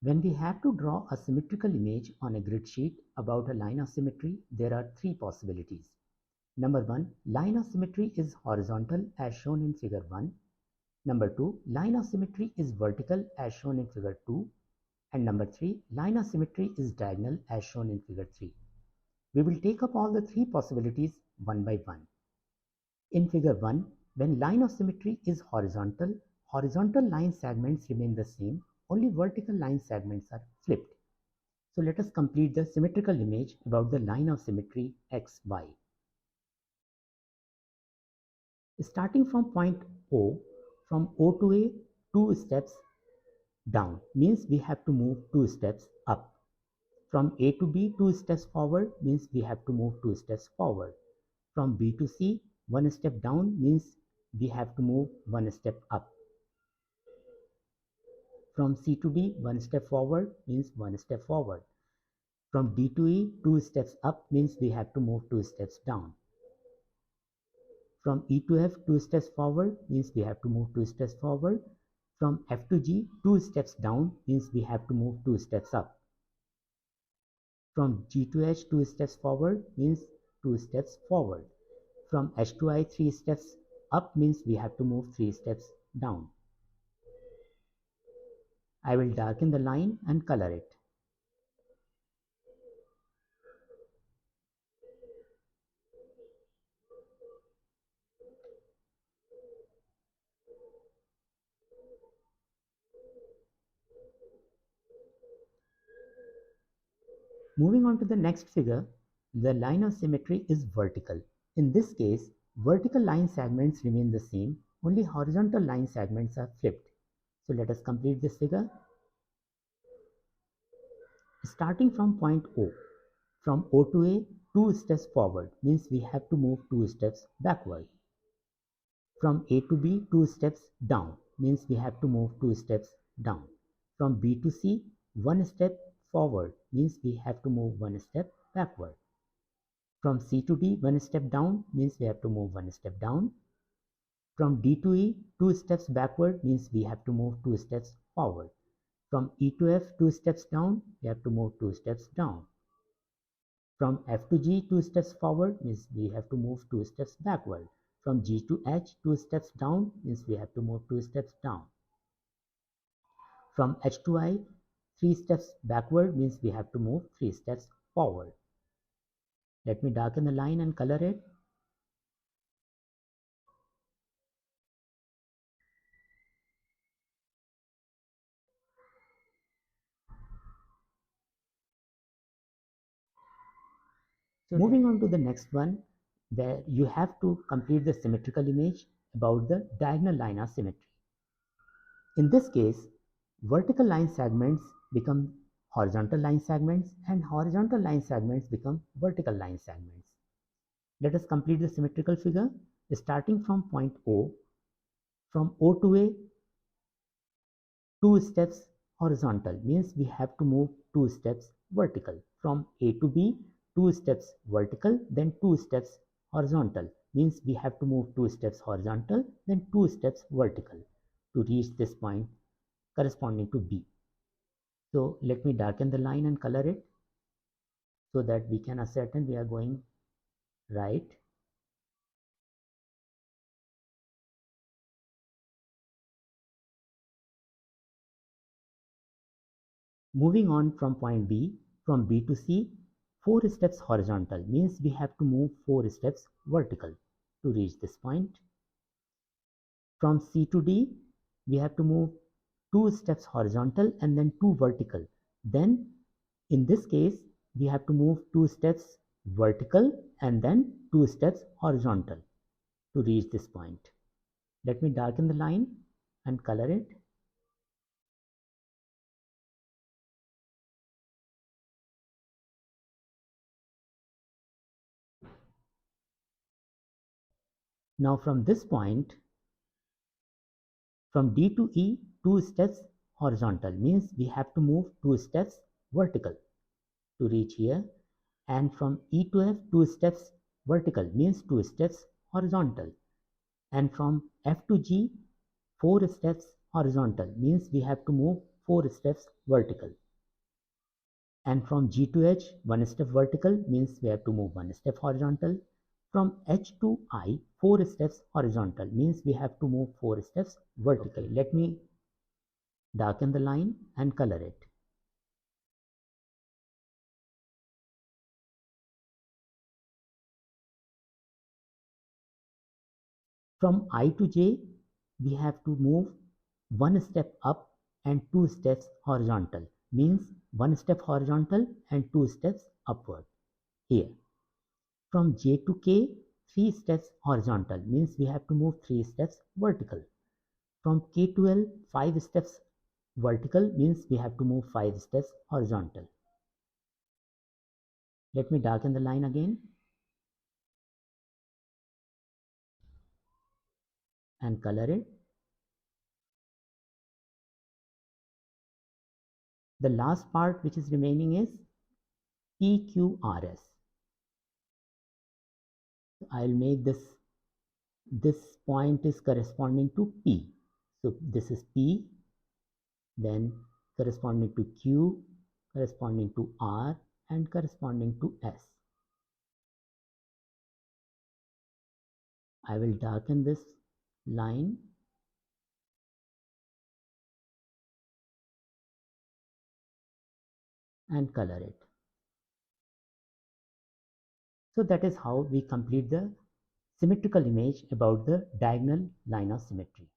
When we have to draw a symmetrical image on a grid sheet about a line of symmetry, there are three possibilities. Number 1, line of symmetry is horizontal as shown in figure 1. Number 2, line of symmetry is vertical as shown in figure 2. And number 3, line of symmetry is diagonal as shown in figure 3. We will take up all the three possibilities one by one. In figure 1, when line of symmetry is horizontal, horizontal line segments remain the same, only vertical line segments are flipped. So let us complete the symmetrical image about the line of symmetry xy. Starting from point O, from O to A, 2 steps down means we have to move 2 steps up. From A to B, 2 steps forward means we have to move 2 steps forward. From B to C, 1 step down means we have to move 1 step up. From C to D, 1 step forward means 1 step forward. From D to E, 2 steps up means we have to move 2 steps down. From E to F, 2 steps forward means we have to move 2 steps forward. From F to G, 2 steps down means we have to move 2 steps up. From G to H, 2 steps forward means 2 steps forward. From H to I, 3 steps up means we have to move 3 steps down. I will darken the line and color it. Moving on to the next figure, the line of symmetry is vertical. In this case, vertical line segments remain the same, only horizontal line segments are flipped. So let us complete this figure. Starting from point O, from O to A, 2 steps forward means we have to move 2 steps backward. From A to B, 2 steps down means we have to move 2 steps down. From B to C, 1 step forward means we have to move 1 step backward. From C to D, 1 step down means we have to move 1 step down. From D to E, 2 steps backward means we have to move 2 steps forward. From E to F, 2 steps down, we have to move 2 steps down. From F to G, 2 steps forward means we have to move 2 steps backward. From G to H, 2 steps down means we have to move 2 steps down. From H to I, 3 steps backward means we have to move 3 steps forward. Let me darken the line and color it. So moving on to the next one, where you have to complete the symmetrical image about the diagonal line of symmetry. In this case, vertical line segments become horizontal line segments and horizontal line segments become vertical line segments. Let us complete the symmetrical figure. Starting from point O, from O to A, 2 steps horizontal means we have to move 2 steps vertical. From A to B, 2 steps vertical, then 2 steps horizontal means we have to move 2 steps horizontal, then 2 steps vertical to reach this point corresponding to B. So let me darken the line and color it so that we can ascertain we are going right. Moving on from point B, from B to C, 4 steps horizontal means we have to move 4 steps vertical to reach this point. From C to D, we have to move 2 steps horizontal and then 2 vertical. Then in this case, we have to move 2 steps vertical and then 2 steps horizontal to reach this point. Let me darken the line and color it. Now from this point, from D to E, 2 steps horizontal means we have to move 2 steps vertical to reach here. And from E to F, 2 steps vertical means 2 steps horizontal. And from F to G, 4 steps horizontal means we have to move 4 steps vertical. And from G to H, 1 step vertical means we have to move 1 step horizontal. From H to I, 4 steps horizontal means we have to move 4 steps vertical. Okay. Let me darken the line and color it. From I to J, we have to move 1 step up and 2 steps horizontal. Means 1 step horizontal and 2 steps upward. Here. From J to K, 3 steps horizontal. Means we have to move 3 steps vertical. From K to L, 5 steps vertical. Means we have to move 5 steps horizontal. Let me darken the line again. And color it. The last part which is remaining is PQRS. I'll make this point is corresponding to P. So this is P, then corresponding to Q, corresponding to R, and corresponding to S. I will darken this line and color it. So that is how we complete the symmetrical image about the diagonal line of symmetry.